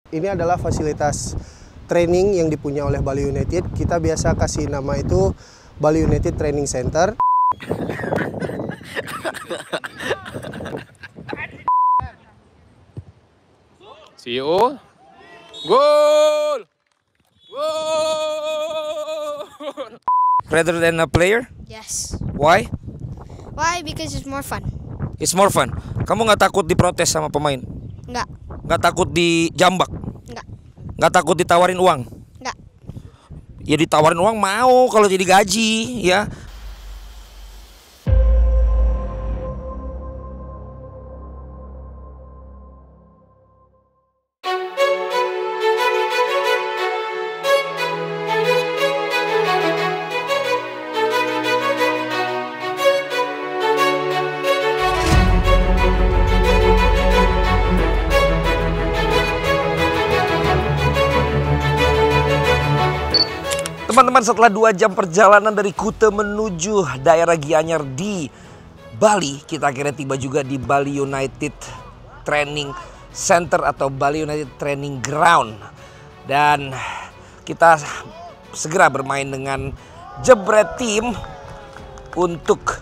Ini adalah fasilitas training yang dipunya oleh Bali United. Kita biasa kasih nama itu Bali United Training Center. CEO, goal! Goal! Rather than a player? Yes. Why? Why? Because it's more fun. It's more fun. Kamu nggak takut diprotes sama pemain? Enggak. Nggak takut dijambak? Enggak. Nggak takut ditawarin uang? Enggak. Ya ditawarin uang mau kalau jadi gaji ya. Teman-teman, setelah 2 jam perjalanan dari Kuta menuju daerah Gianyar di Bali, kita akhirnya tiba juga di Bali United Training Center atau Bali United Training Ground. Dan kita segera bermain dengan Jebret Team untuk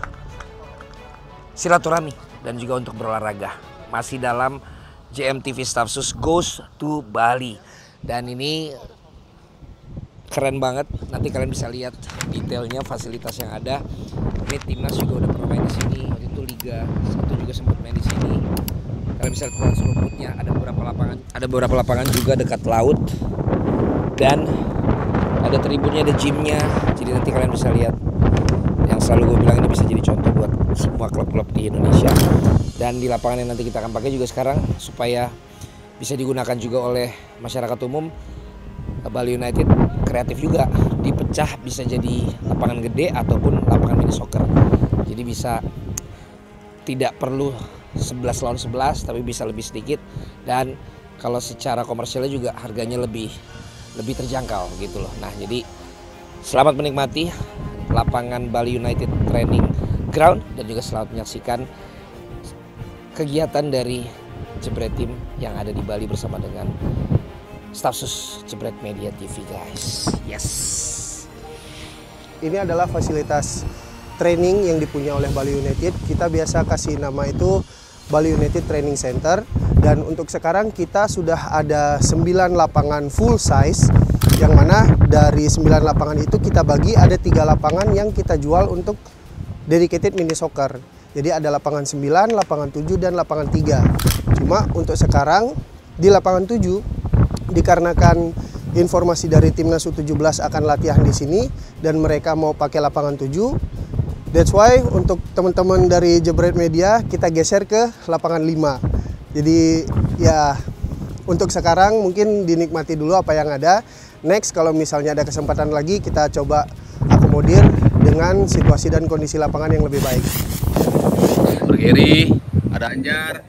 silaturahmi dan juga untuk berolahraga. Masih dalam JMTV Stafsus Goes to Bali. Dan ini keren banget, nanti kalian bisa lihat detailnya, fasilitas yang ada. Ini timnas juga udah pernah main di sini, waktu itu Liga 1 juga sempat main di sini. Kalian bisa lihat rumputnya, ada beberapa lapangan juga dekat laut, dan ada tribunnya, ada gymnya. Jadi nanti kalian bisa lihat. Yang selalu gue bilang, ini bisa jadi contoh buat semua klub-klub di Indonesia. Dan di lapangan yang nanti kita akan pakai juga sekarang supaya bisa digunakan juga oleh masyarakat umum. Bali United kreatif juga, dipecah bisa jadi lapangan gede ataupun lapangan mini soccer. Jadi bisa tidak perlu 11 lawan 11 tapi bisa lebih sedikit, dan kalau secara komersialnya juga harganya lebih terjangkau gitu loh. Nah, jadi selamat menikmati lapangan Bali United Training Ground dan juga selamat menyaksikan kegiatan dari Jebret Team yang ada di Bali bersama dengan Stafsus Jebret Media TV, guys. Yes. Ini adalah fasilitas training yang dipunya oleh Bali United. Kita biasa kasih nama itu Bali United Training Center. Dan untuk sekarang kita sudah ada 9 lapangan full size, yang mana dari 9 lapangan itu kita bagi ada 3 lapangan yang kita jual untuk dedicated mini soccer. Jadi ada lapangan 9, lapangan 7, dan lapangan 3. Cuma untuk sekarang di lapangan 7, dikarenakan informasi dari timnas U17 akan latihan di sini dan mereka mau pakai lapangan 7, that's why untuk teman-teman dari Jebret Media kita geser ke lapangan 5. Jadi ya untuk sekarang mungkin dinikmati dulu apa yang ada. Next kalau misalnya ada kesempatan lagi kita coba akomodir dengan situasi dan kondisi lapangan yang lebih baik. Bergeri, ada Anjar.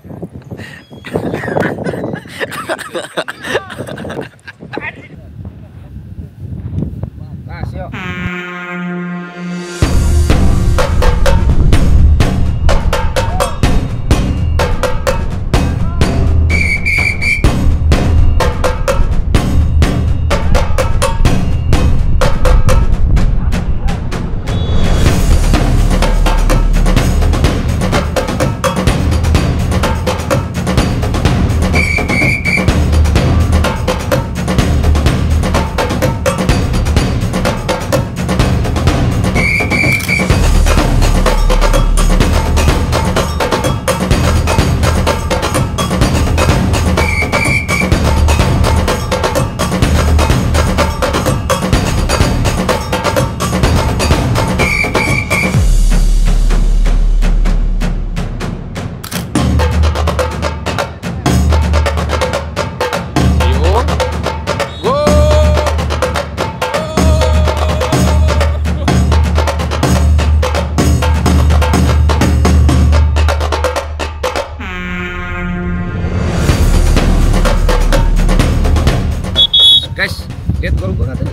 Guys, lihat gol gua tadi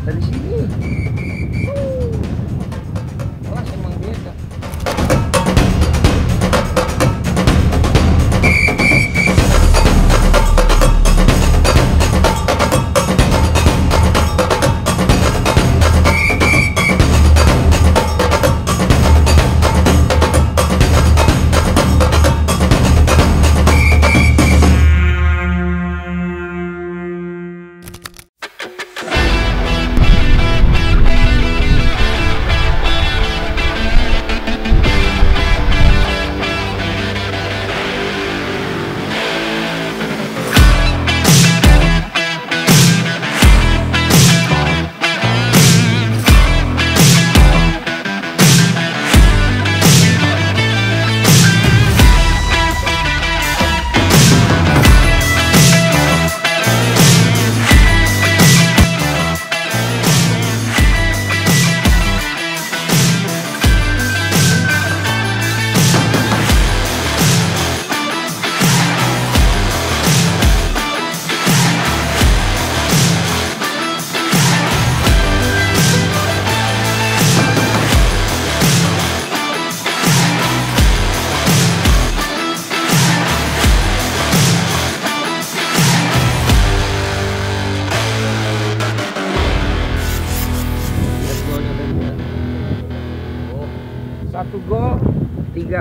dari sini. Kelas emang beda.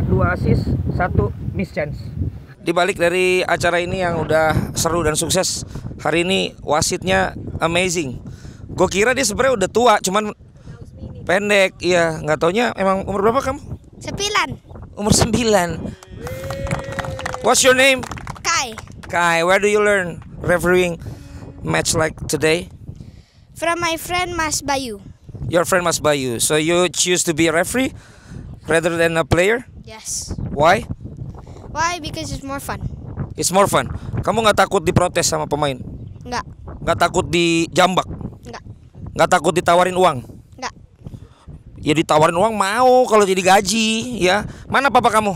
2 assist, 1 miss chance. Di balik dari acara ini yang udah seru dan sukses, hari ini wasitnya amazing. Gue kira dia sebenarnya udah tua, cuman pendek. Iya, nggak taunya emang umur berapa kamu? 9. Umur 9. What's your name? Kai. Kai, where do you learn refereeing match like today? From my friend Mas Bayu. Your friend Mas Bayu. So you choose to be a referee rather than a player? Yes. Why? Why? Because it's more fun. It's more fun. Kamu nggak takut diprotes sama pemain? Enggak. Nggak takut dijambak? Enggak. Nggak takut ditawarin uang? Enggak. Ya ditawarin uang mau kalau jadi gaji ya. Mana papa kamu?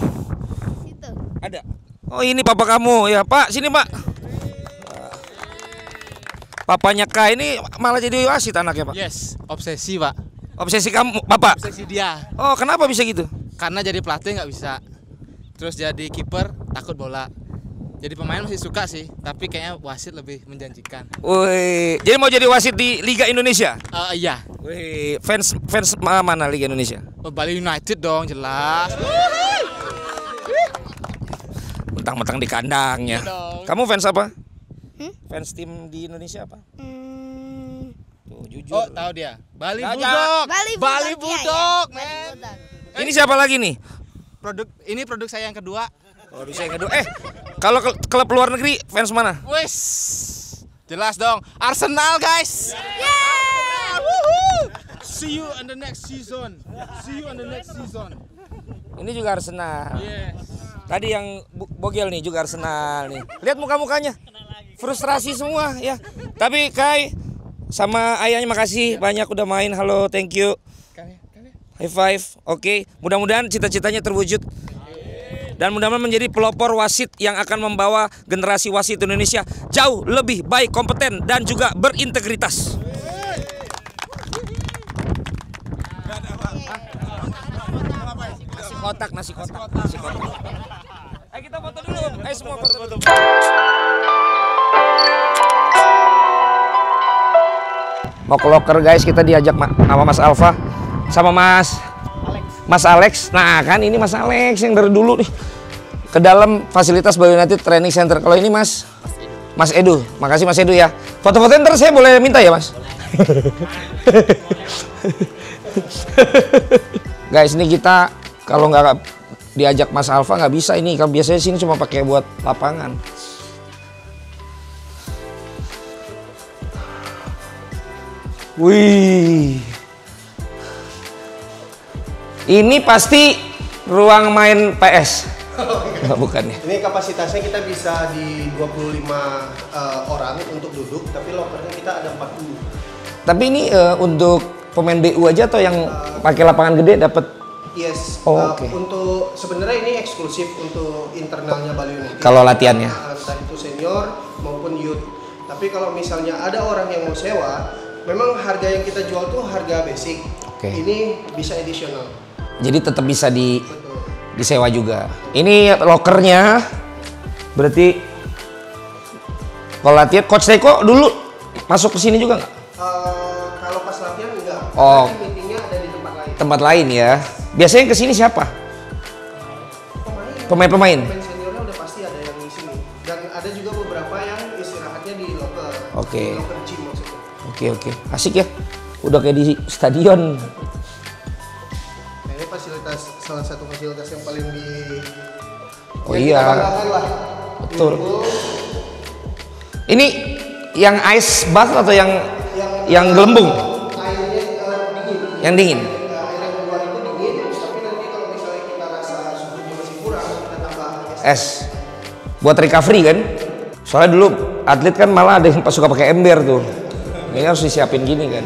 Situ. Ada. Oh ini papa kamu ya Pak, sini Pak. Papanya Kai ini malah jadi wasit anaknya Pak. Yes, obsesi Pak. Obsesi kamu Bapak? Obsesi dia. Oh kenapa bisa gitu? Karena jadi pelatih nggak bisa. Terus jadi kiper takut bola. Jadi pemain masih suka sih, tapi kayaknya wasit lebih menjanjikan. Wih, jadi mau jadi wasit di Liga Indonesia? Iya. Wih, fans mana Liga Indonesia? Bali United dong, jelas. Mentang-mentang di kandangnya. Dong. Kamu fans apa? Hmm? Fans tim di Indonesia apa? Tuh, jujur. Oh, tahu dia. Bali Gajah. Bulldog. Bali Bali Bulldog, Bulldog, iya, iya. man. Bulldog. Ini siapa lagi nih? Ini produk saya yang kedua. Oh, saya yang kedua. Kalau klub luar negeri fans mana? Wes. Jelas dong. Arsenal, guys. Yeah! Woohoo! See you on the next season. See you on the next season. Ini juga Arsenal. Yes. Tadi yang bogel nih juga Arsenal nih. Lihat muka-mukanya. Frustrasi semua ya. Tapi Kai sama ayahnya makasih banyak udah main. Halo, thank you. High five. Oke, mudah-mudahan cita-citanya terwujud. Dan mudah-mudahan menjadi pelopor wasit yang akan membawa generasi wasit Indonesia jauh lebih baik, kompeten dan juga berintegritas. Nasi kotak. Ayo kita foto dulu. Ayo semua foto. Mau ke locker guys, kita diajak sama Mas Alfa sama Mas Alex. Nah kan ini Mas Alex yang dari dulu nih ke dalam fasilitas Bali United Training Center. Kalau ini Mas Edu. Makasih Mas Edu ya. Foto-foto ntar saya boleh minta ya Mas? Guys, ini kita kalau nggak diajak Mas Alfa nggak bisa ini. Kalau biasanya sini cuma pakai buat lapangan. Wih, ini pasti ruang main PS. Bukan ya? Ini kapasitasnya kita bisa di 25 orang untuk duduk, tapi lokernya kita ada 40. Tapi ini untuk pemain BU aja atau yang pakai lapangan gede dapat? Yes. Oh, oke. Untuk sebenarnya ini eksklusif untuk internalnya Bali United. Kalau latihannya? Entah itu senior maupun youth. Tapi kalau misalnya ada orang yang mau sewa, memang harga yang kita jual tuh harga basic. Oke. Ini bisa additional. Jadi tetap bisa Betul. disewa juga. Ini lokernya berarti kalau latihan Coach Teko dulu masuk ke sini juga nggak? Kalau pas latihan enggak. Oh. Karena meetingnya ada di tempat lain. Tempat lain ya. Biasanya ke sini siapa? Pemain-pemain. Pemain seniornya udah pasti ada yang di sini. Dan ada juga beberapa yang istirahatnya di loker. Oke. Di loker gym maksudnya. Oke. Asik ya. Udah kayak di stadion. Nah, ini salah satu fasilitas yang paling Oh yang iya. kita banggakan lah. Betul. Itu Ini yang ice bath atau yang gelembung? airnya dingin. Yang dingin. Air yang keluar itu dingin, tapi nanti kalau misalnya kita rasa suhunya masih kurang, kita tambah Es. Buat recovery kan? Soalnya dulu atlet kan malah ada yang pas suka pakai ember tuh. Ini harus disiapin gini kan.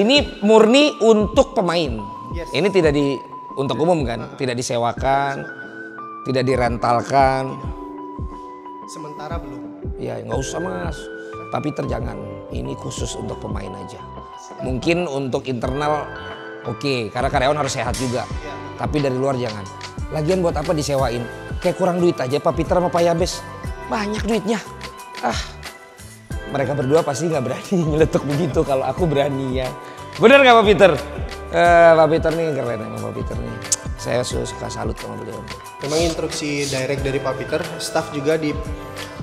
Ini murni untuk pemain. Yes. Ini tidak untuk umum kan? Tidak disewakan, tidak direntalkan. Sementara belum. Ya nggak usah mas. Tapi jangan. Ini khusus untuk pemain aja. Mungkin untuk internal oke, karena karyawan harus sehat juga. Tapi dari luar jangan. Lagian buat apa disewain? Kayak kurang duit aja Pak Peter sama Pak Yabes. Banyak duitnya. Mereka berdua pasti nggak berani nyeletuk begitu. Kalau aku berani ya. Bener nggak Pak Peter? Pak Peter nih keren emang Pak Peter nih. Saya suka salut sama beliau. Memang instruksi direct dari Pak Peter, staff juga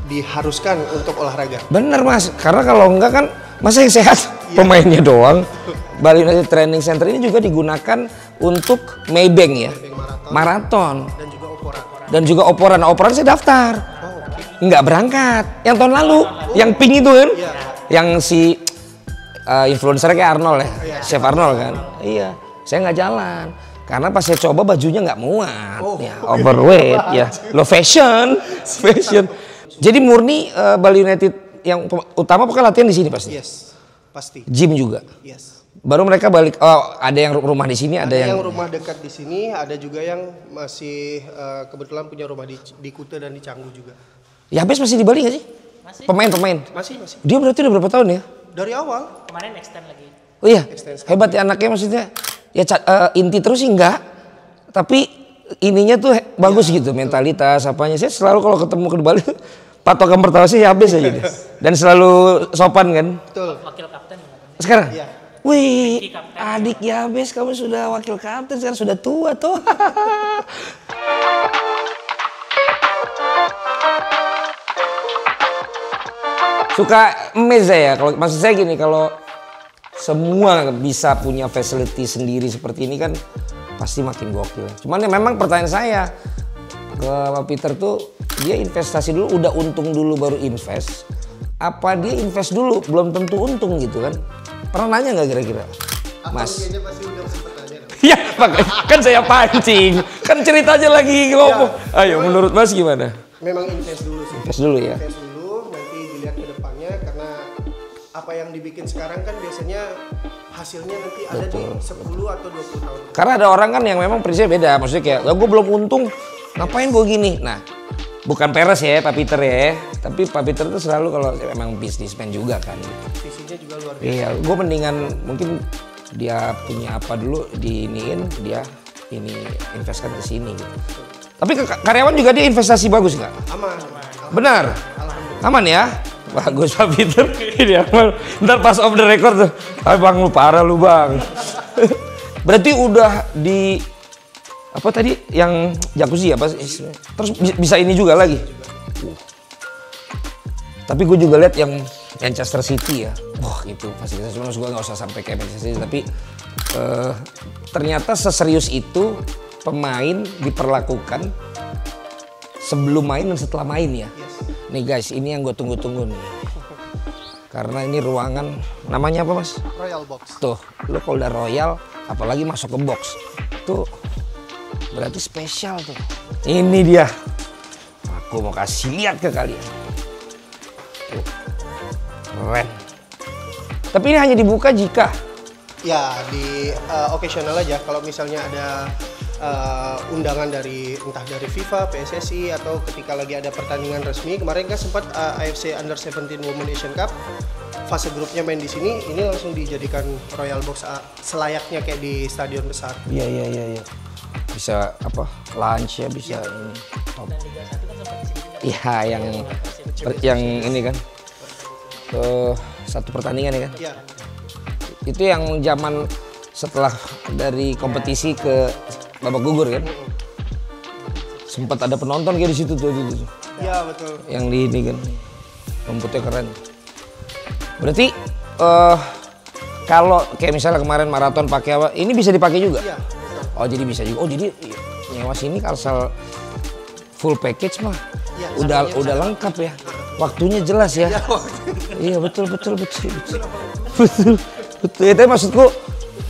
diharuskan untuk olahraga. Bener mas, karena kalau enggak kan masa yang sehat pemainnya doang. Bali United Training Center ini juga digunakan untuk Maybank ya, maraton dan juga oporan. Oporan saya daftar, nggak berangkat. Yang tahun lalu, yang pink itu kan, yang si influencer kayak Arnold ya, Chef Arnold kan. Iya, saya nggak jalan. Karena pas saya coba bajunya nggak muat, ya, overweight ya, low fashion. Jadi murni Bali United yang utama pokoknya latihan di sini pasti. Yes, pasti. Gym juga. Yes. Baru mereka balik. Oh, ada yang rumah di sini, ada yang rumah dekat di sini, ada juga yang masih kebetulan punya rumah di Kuta dan di Canggu juga. Yabes masih di Bali nggak sih? Masih. Pemain. Masih. Dia berarti udah berapa tahun ya? Dari awal. Kemarin extend lagi. Oh iya, hebat ya anaknya maksudnya. Ya inti terus sih enggak. Tapi ininya tuh bagus gitu, mentalitas apanya. Saya selalu kalau ketemu ke Bali patokan pertama sih Yabes aja deh. Dan selalu sopan kan. Betul. Wakil kapten. Sekarang? Iya. Wih, adik Yabes kamu sudah wakil kapten, sekarang sudah tua tuh. Suka amazed ya, kalau maksud saya gini, kalau semua bisa punya facility sendiri seperti ini kan pasti makin gokil. Cuman ya memang pertanyaan saya ke Pak Peter tuh, dia investasi dulu, udah untung dulu baru invest. Apa dia invest dulu, belum tentu untung gitu kan? Pernah nanya nggak kira-kira, Mas? Kayaknya pasti udah sempet nanya. Ya, kan saya pancing, kan cerita aja lagi ngomong. Ayo, menurut Mas gimana? Memang invest dulu sih. Invest dulu ya. Invest dulu, nanti dilihat ke depannya karena apa yang dibikin sekarang kan biasanya hasilnya nanti ada di 10 atau 20 tahun. Karena ada orang kan yang memang prinsipnya beda, maksudnya kayak, gue belum untung, ngapain gue gini? Nah, bukan peres ya Pak Peter ya, tapi Pak Peter tuh selalu kalau emang bisnismen juga kan. Visinya juga luar biasa. Iya, gue mendingan mungkin dia punya apa dulu diiniin, dia ini investkan ke sini gitu. Tapi karyawan juga dia investasi bagus nggak? Aman. Benar? Aman ya? Bagus Pak Peter. Ini aman. Ntar pas off the record tuh, bang lu parah lu bang. Berarti udah di apa tadi yang jacuzzi apa? Terus bisa ini juga lagi. Tapi gue juga lihat yang Manchester City ya. Wah itu fasilitas cuma gue nggak usah sampai kayak Manchester City, tapi ternyata seserius itu pemain diperlakukan sebelum main dan setelah main ya. Nih guys, ini yang gue tunggu-tunggu nih. Karena ini ruangan, namanya apa mas? Royal Box. Tuh, lo kalau udah royal, apalagi masuk ke box. Tuh, berarti spesial tuh. Ini dia. Aku mau kasih lihat ke kalian. Tuh, keren. Tapi ini hanya dibuka jika? Ya, di occasional aja. Kalau misalnya ada undangan dari entah dari FIFA, PSSI atau ketika lagi ada pertandingan resmi. Kemarin kan sempat AFC Under 17 Women Asian Cup fase grupnya main di sini, ini langsung dijadikan Royal Box selayaknya kayak di stadion besar. Iya. Bisa apa? Lunch ya, bisa ini. Top. Iya, yang ini kan. Satu pertandingan ya kan? Iya. Itu yang zaman setelah dari kompetisi ke babak gugur kan, sempat ada penonton kayak di situ tuh. Iya betul. Yang di ini kan, rumputnya keren. Berarti kalau kayak misalnya kemarin maraton pakai apa, ini bisa dipakai juga? Iya. Oh jadi bisa juga. Oh jadi nyewa sini asal full package mah, Ya, udah lengkap ya. Waktunya jelas ya. Iya betul. Betul. Itu maksudku,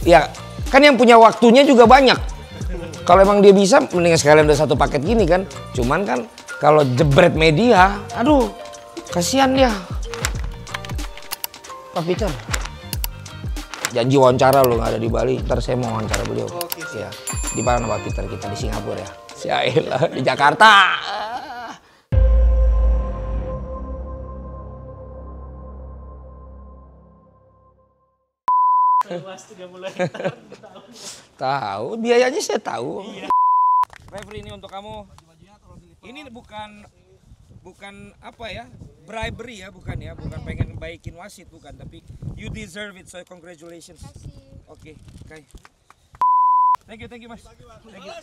ya kan yang punya waktunya juga banyak. Kalau emang dia bisa, mendingan sekalian udah satu paket gini kan. Cuman kan kalau jebret media, aduh kasihan dia. Pak Peter, janji wawancara lo nggak ada di Bali, ntar saya mau wawancara beliau. Oke, Ya, di mana Pak Peter kita di Singapura ya? Sialah di Jakarta. Tahu, biayanya saya tahu. Referee ini untuk kamu. Ini bukan apa ya, bribery ya, bukan pengen baikin wasit, bukan, tapi you deserve it, so congratulations. Oke, Kai. Thank you Mas. Thank you.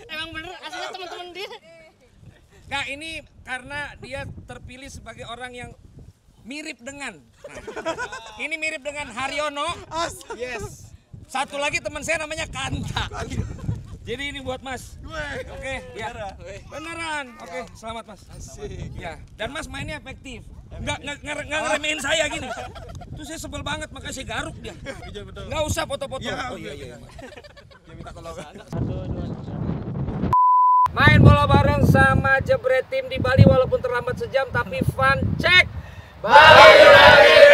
Emang bener aslinya teman-teman dia. Nah, ini karena dia terpilih sebagai orang yang mirip dengan. Nah, ini mirip dengan Haryono. Yes. Satu lagi teman saya namanya Kanta. Jadi ini buat Mas. Oke, ya. Beneran. Oke, selamat Mas. Ya, dan Mas mainnya efektif. Nggak ngeremehin saya gini. Itu saya sebel banget, makanya saya garuk dia. Nggak usah foto-foto. Oh iya. Dia minta tolong. Main bola bareng sama Jebret Tim di Bali walaupun terlambat sejam tapi fun. Cek. Bali United.